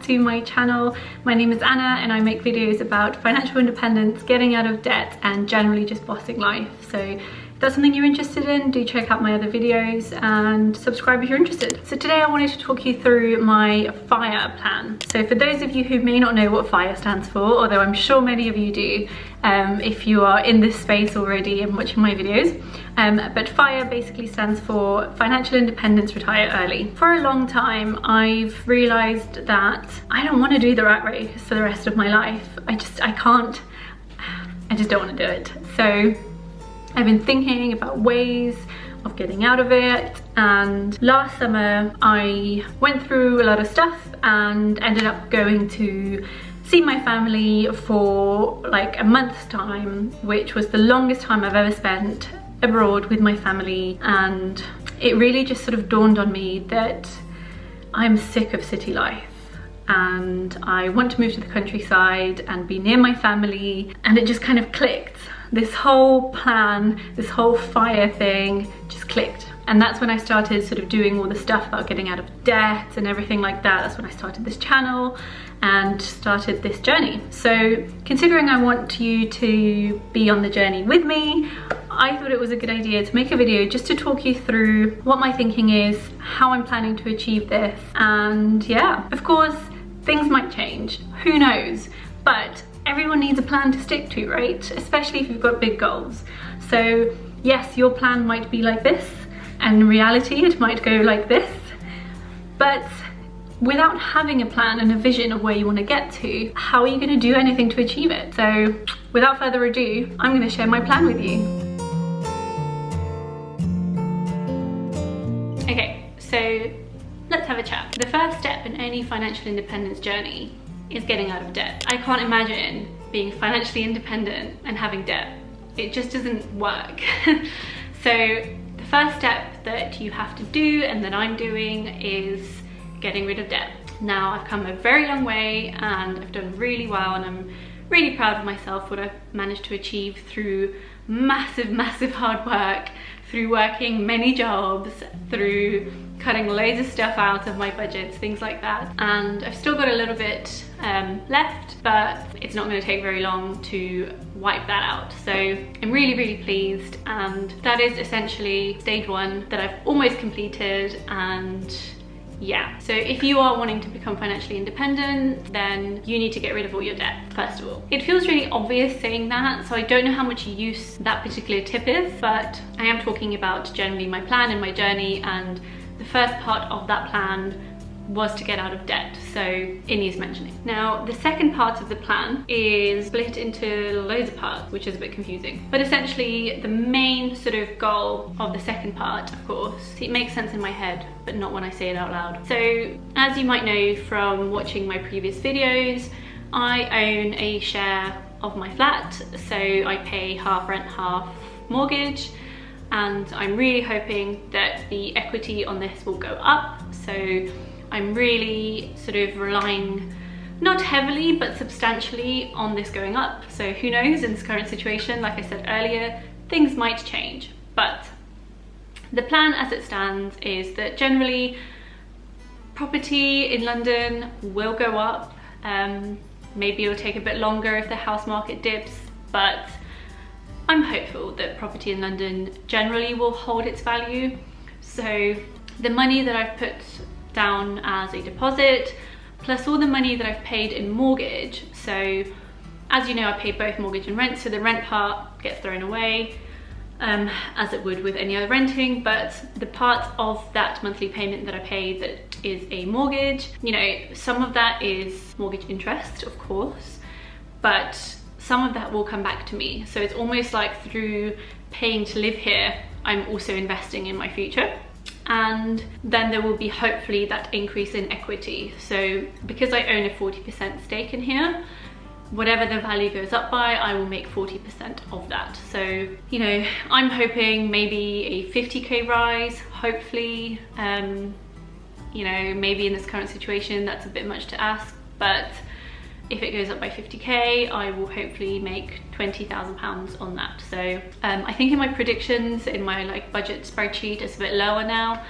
to my channel. My name is Anna and I make videos about financial independence, getting out of debt and generally just bossing life. So if that's something you're interested in, do check out my other videos and subscribe if you're interested. So today I wanted to talk you through my FIRE plan. So for those of you who may not know what FIRE stands for, although I'm sure many of you do, if you are in this space already and watching my videos, but FIRE basically stands for Financial Independence, Retire Early. For a long time, I've realized that I don't want to do the rat race for the rest of my life. I just don't want to do it. So I've been thinking about ways of getting out of it, and last summer I went through a lot of stuff and ended up going to see my family for like a month's time, which was the longest time I've ever spent abroad with my family. And it really just sort of dawned on me that I'm sick of city life and I want to move to the countryside and be near my family. And it just kind of clicked. This whole plan, this whole FIRE thing just clicked. And that's when I started sort of doing all the stuff about getting out of debt and everything like that. That's when I started this channel and started this journey. So considering I want you to be on the journey with me, I thought it was a good idea to make a video just to talk you through what my thinking is, how I'm planning to achieve this. And yeah, of course, things might change, who knows? But everyone needs a plan to stick to, right? Especially if you've got big goals. So yes, your plan might be like this, and in reality it might go like this, but without having a plan and a vision of where you want to get to, how are you going to do anything to achieve it? So without further ado, I'm going to share my plan with you. Okay, so let's have a chat. The first step in any financial independence journey is getting out of debt. I can't imagine being financially independent and having debt. It just doesn't work. So the first step that you have to do, and that I'm doing, is getting rid of debt. Now I've come a very long way and I've done really well, and I'm really proud of myself, what I've managed to achieve through massive hard work, through working many jobs, through cutting loads of stuff out of my budgets, things like that. And I've still got a little bit left, but it's not going to take very long to wipe that out. So I'm really pleased, and that is essentially stage one that I've almost completed. And yeah, so if you are wanting to become financially independent, then you need to get rid of all your debt, first of all. It feels really obvious saying that, so I don't know how much use that particular tip is, but I am talking about generally my plan and my journey, and the first part of that plan was to get out of debt, so it needs mentioning. Now, the second part of the plan is split into loads of parts, which is a bit confusing. But essentially, the main sort of goal of the second part, of course, it makes sense in my head, but not when I say it out loud. So, as you might know from watching my previous videos, I own a share of my flat, so I pay half rent, half mortgage, and I'm really hoping that the equity on this will go up. So I'm really sort of relying, not heavily, but substantially on this going up. So who knows, in this current situation, like I said earlier, things might change. But the plan as it stands is that generally property in London will go up. Maybe it'll take a bit longer if the house market dips, but I'm hopeful that property in London generally will hold its value. So the money that I've put down as a deposit, plus all the money that I've paid in mortgage. So as you know, I pay both mortgage and rent, so the rent part gets thrown away, as it would with any other renting, but the part of that monthly payment that I pay that is a mortgage, you know, some of that is mortgage interest, of course, but some of that will come back to me. So it's almost like through paying to live here, I'm also investing in my future. And then there will be hopefully that increase in equity. So because I own a 40% stake in here, whatever the value goes up by, I will make 40% of that. So, you know, I'm hoping maybe a 50k rise, hopefully. You know, maybe in this current situation, that's a bit much to ask, but if it goes up by 50k, I will hopefully make £20,000 on that. So I think in my predictions, in my like budget spreadsheet, it's a bit lower now.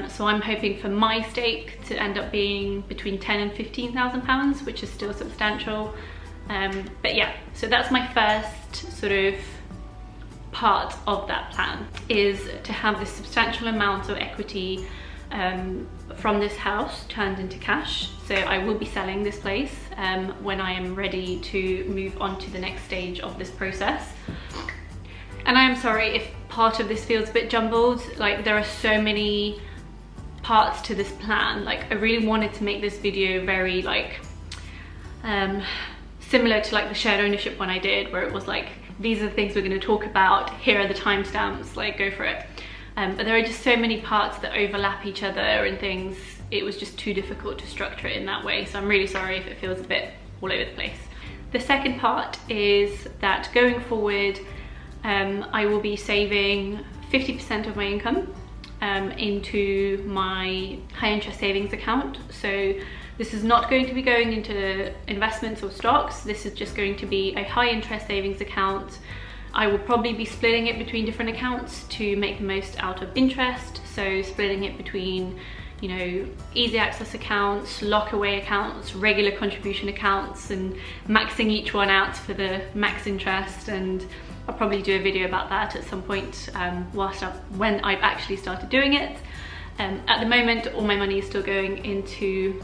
So I'm hoping for my stake to end up being between 10 and 15,000 pounds, which is still substantial. But yeah, so that's my first sort of part of that plan, is to have this substantial amount of equity from this house turned into cash. So I will be selling this place when I am ready to move on to the next stage of this process. And I am sorry if part of this feels a bit jumbled. Like, there are so many parts to this plan. Like, I really wanted to make this video very like similar to like the shared ownership one I did, where it was like, these are the things we're going to talk about, here are the timestamps, like go for it. But there are just so many parts that overlap each other and things. It was just too difficult to structure it in that way, so I'm really sorry if it feels a bit all over the place. The second part is that going forward, I will be saving 50% of my income into my high interest savings account. So this is not going to be going into investments or stocks. This is just going to be a high interest savings account. I will probably be splitting it between different accounts to make the most out of interest. So splitting it between, you know, easy access accounts, lock away accounts, regular contribution accounts, and maxing each one out for the max interest. And I'll probably do a video about that at some point when I've actually started doing it. At the moment, all my money is still going into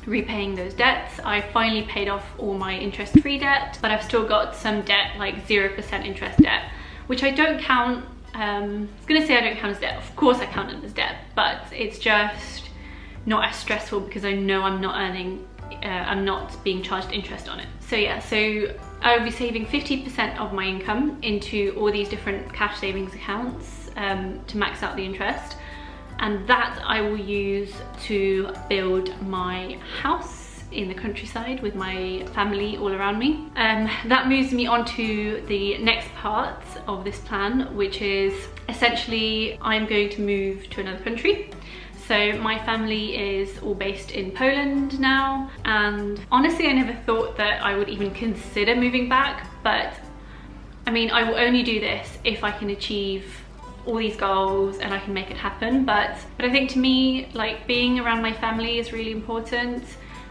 repaying those debts. I finally paid off all my interest-free debt, but I've still got some debt, like 0% interest debt, which I don't count. I was gonna say I don't count as debt. Of course I count it as debt, but it's just not as stressful because I know I'm not earning, I'm not being charged interest on it. So yeah, so I will be saving 50% of my income into all these different cash savings accounts to max out the interest. And that I will use to build my house in the countryside with my family all around me. That moves me on to the next part of this plan, which is essentially I'm going to move to another country. So my family is all based in Poland now, and honestly I never thought that I would even consider moving back, but I mean, I will only do this if I can achieve all these goals and I can make it happen. But I think to me, like, being around my family is really important.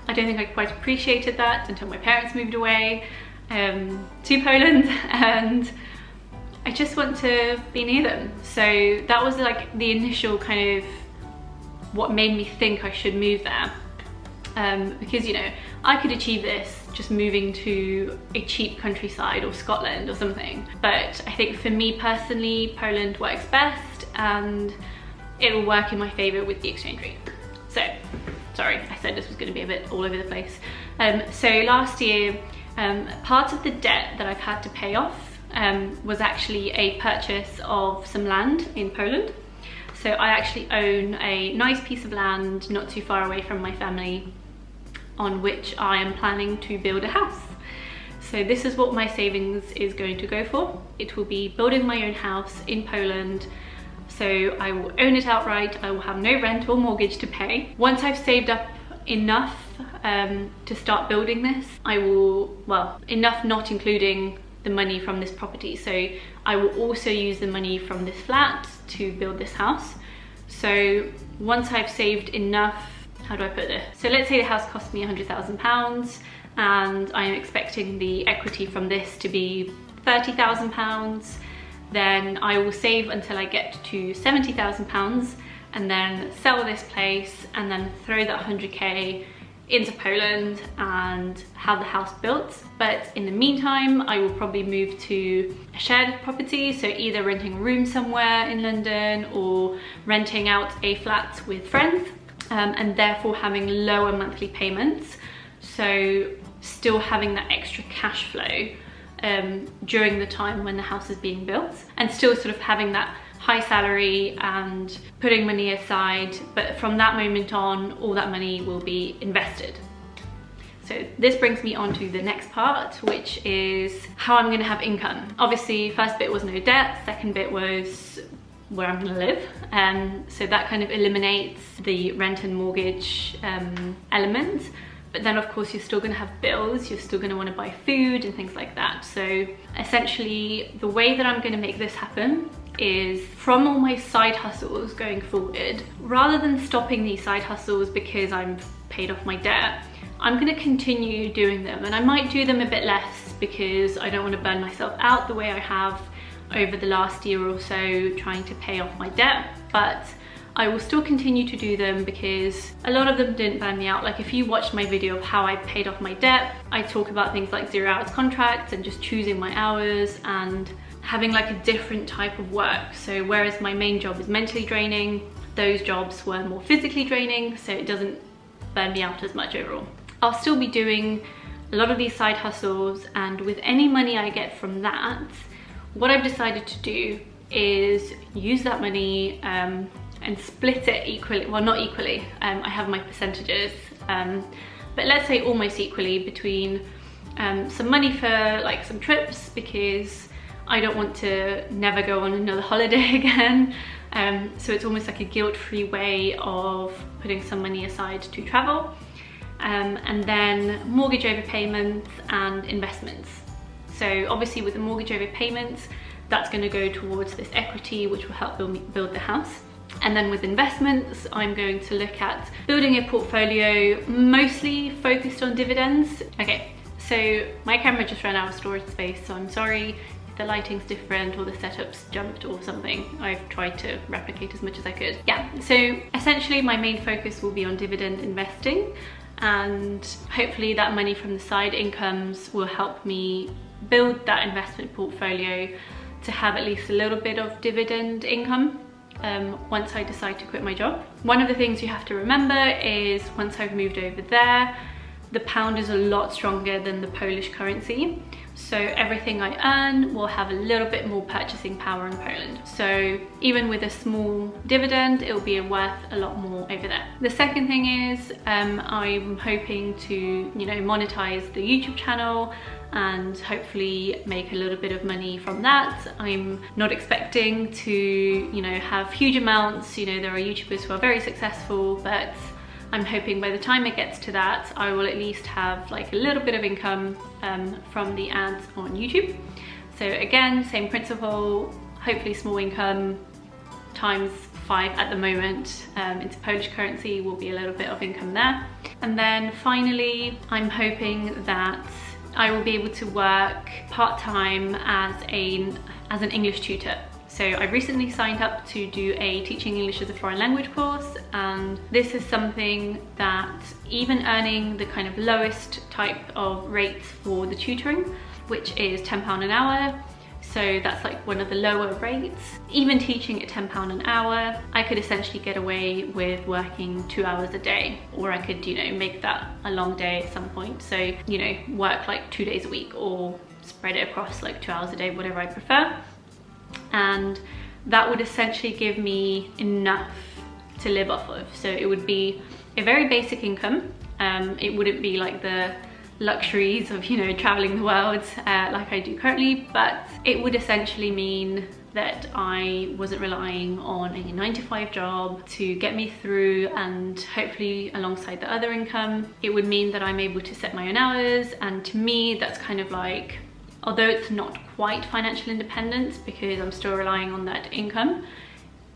I don't think I quite appreciated that until my parents moved away to Poland, and I just want to be near them. So that was like the initial kind of what made me think I should move there. Because, you know, I could achieve this just moving to a cheap countryside or Scotland or something, but I think for me personally, Poland works best and it will work in my favour with the exchange rate. So, sorry, I said this was going to be a bit all over the place. So last year, part of the debt that I've had to pay off was actually a purchase of some land in Poland. So I actually own a nice piece of land not too far away from my family, on which I am planning to build a house. So this is what my savings is going to go for. It will be building my own house in Poland. So I will own it outright. I will have no rent or mortgage to pay. Once I've saved up enough to start building this, I will, well, enough not including the money from this property. So I will also use the money from this flat to build this house. So once I've saved enough, how do I put this? So let's say the house cost me £100,000 and I'm expecting the equity from this to be £30,000. Then I will save until I get to £70,000 and then sell this place and then throw that 100k into Poland and have the house built. But in the meantime, I will probably move to a shared property, so either renting a room somewhere in London or renting out a flat with friends, and therefore having lower monthly payments, so still having that extra cash flow during the time when the house is being built, and still sort of having that high salary and putting money aside, but from that moment on, all that money will be invested. So this brings me on to the next part, which is how I'm gonna have income. Obviously, first bit was no debt, second bit was where I'm gonna live. So that kind of eliminates the rent and mortgage element. But then of course you're still gonna have bills, you're still gonna wanna buy food and things like that. So essentially the way that I'm gonna make this happen is from all my side hustles going forward, rather than stopping these side hustles because I'm paid off my debt, I'm going to continue doing them, and I might do them a bit less because I don't want to burn myself out the way I have over the last year or so trying to pay off my debt, but I will still continue to do them because a lot of them didn't burn me out. Like if you watched my video of how I paid off my debt, I talk about things like 0 hours contracts and just choosing my hours and having like a different type of work. So whereas my main job is mentally draining, those jobs were more physically draining, so it doesn't burn me out as much overall. I'll still be doing a lot of these side hustles, and with any money I get from that, what I've decided to do is use that money and split it equally. Well, not equally, I have my percentages, but let's say almost equally between some money for like some trips, because I don't want to never go on another holiday again. So it's almost like a guilt-free way of putting some money aside to travel. And then mortgage overpayments and investments. So obviously with the mortgage overpayments, that's going to go towards this equity, which will help build the house. And then with investments, I'm going to look at building a portfolio mostly focused on dividends. Okay, so my camera just ran out of storage space, so I'm sorry if the lighting's different or the setup's jumped or something. I've tried to replicate as much as I could. Yeah, so essentially my main focus will be on dividend investing, and hopefully that money from the side incomes will help me build that investment portfolio to have at least a little bit of dividend income once I decide to quit my job. One of the things you have to remember is once I've moved over there, the pound is a lot stronger than the Polish currency. So everything I earn will have a little bit more purchasing power in Poland. So even with a small dividend, it will be worth a lot more over there. The second thing is I'm hoping to, monetize the YouTube channel and hopefully make a little bit of money from that. I'm not expecting to, have huge amounts. There are YouTubers who are very successful, but I'm hoping by the time it gets to that, I will at least have like a little bit of income from the ads on YouTube. So again, same principle, hopefully small income times 5 at the moment into Polish currency will be a little bit of income there. And then finally, I'm hoping that I will be able to work part-time as an English tutor. So I recently signed up to do a teaching English as a foreign language course, and this is something that even earning the kind of lowest type of rates for the tutoring, which is £10 an hour, so that's like one of the lower rates, even teaching at £10 an hour, I could essentially get away with working 2 hours a day, or I could, make that a long day at some point. So, work like 2 days a week or spread it across like 2 hours a day, whatever I prefer. And that would essentially give me enough to live off of. So it would be a very basic income. It wouldn't be like the luxuries of, traveling the world like I do currently, but it would essentially mean that I wasn't relying on a 9-to-5 job to get me through, and hopefully alongside the other income, it would mean that I'm able to set my own hours. And to me, that's kind of like, although it's not quite financial independence because I'm still relying on that income,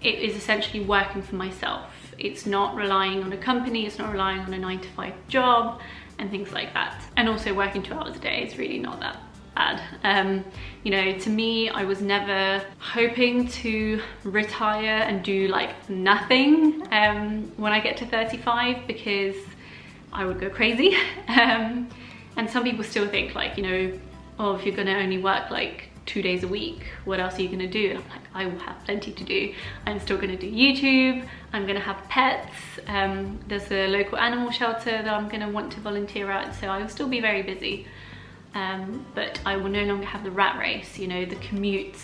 it is essentially working for myself. It's not relying on a company, it's not relying on a 9-to-5 job and things like that. And also working 2 hours a day is really not that bad. To me, I was never hoping to retire and do like nothing when I get to 35, because I would go crazy. And some people still think like, oh, if you're gonna only work like 2 days a week, what else are you gonna do? And I'm like, I will have plenty to do. I'm still gonna do YouTube, I'm gonna have pets, there's a local animal shelter that I'm gonna want to volunteer at, so I will still be very busy. But I will no longer have the rat race, the commute.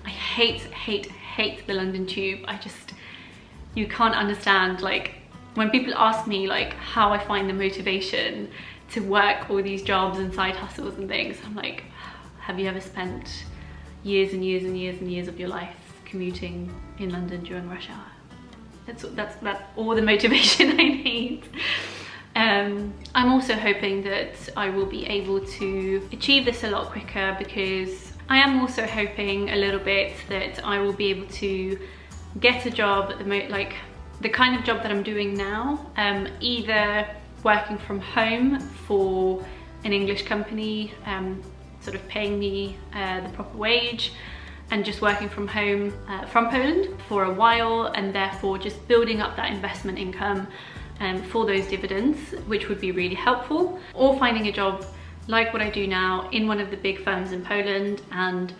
I hate the London Tube. You can't understand, like, when people ask me like how I find the motivation to work all these jobs and side hustles and things, I'm like, have you ever spent years and years and years and years of your life commuting in London during rush hour? That's all the motivation I need. I'm also hoping that I will be able to achieve this a lot quicker, because I am also hoping a little bit that I will be able to get a job at like the kind of job that I'm doing now, either working from home for an English company, sort of paying me the proper wage, and just working from home from Poland for a while, and therefore just building up that investment income for those dividends, which would be really helpful, or finding a job like what I do now in one of the big firms in Poland and,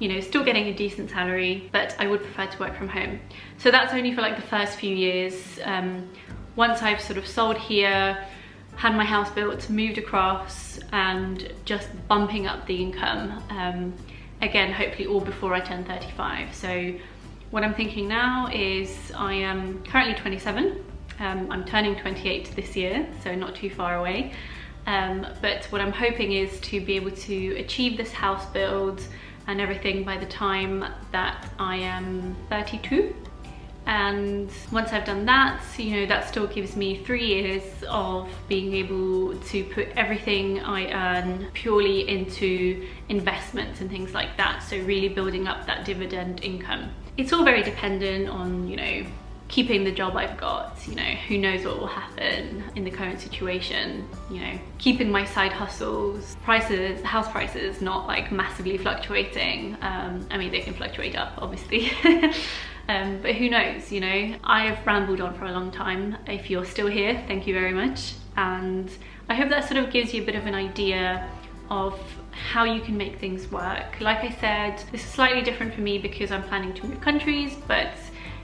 you know, still getting a decent salary, but I would prefer to work from home. So that's only for like the first few years. Once I've sort of sold here, had my house built, moved across, and just bumping up the income. Again, hopefully all before I turn 35. So what I'm thinking now is I am currently 27. I'm turning 28 this year, so not too far away. But what I'm hoping is to be able to achieve this house build and everything by the time that I am 32. And once I've done that, you know, that still gives me 3 years of being able to put everything I earn purely into investments and things like that. So really building up that dividend income. It's all very dependent on, you know, keeping the job I've got. You know, who knows what will happen in the current situation, you know, keeping my side hustles, prices, house prices not like massively fluctuating. I mean, they can fluctuate up, obviously. But who knows, you know. I've rambled on for a long time. If you're still here, thank you very much. And I hope that sort of gives you a bit of an idea of how you can make things work. Like I said, this is slightly different for me because I'm planning to move countries, but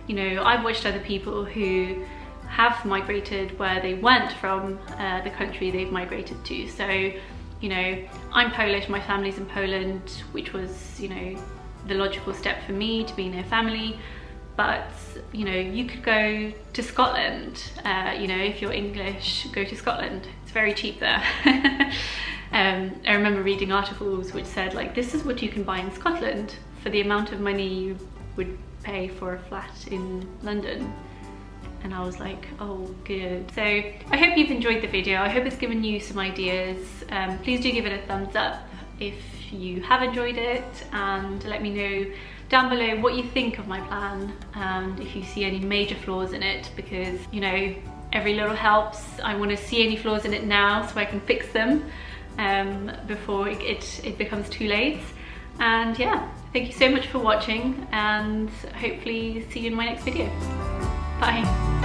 you know, I've watched other people who have migrated where they weren't from the country they've migrated to. So, you know, I'm Polish, my family's in Poland, which was, you know, the logical step for me to be near family. But, you know, you could go to Scotland. You know, if you're English, go to Scotland. It's very cheap there. I remember reading articles which said, like, this is what you can buy in Scotland for the amount of money you would pay for a flat in London. And I was like, oh, good. So I hope you've enjoyed the video. I hope it's given you some ideas. Please do give it a thumbs up if you have enjoyed it, and let me know down below what you think of my plan and if you see any major flaws in it, because, you know, every little helps. I want to see any flaws in it now so I can fix them before it becomes too late. And yeah, thank you so much for watching, and hopefully see you in my next video. Bye.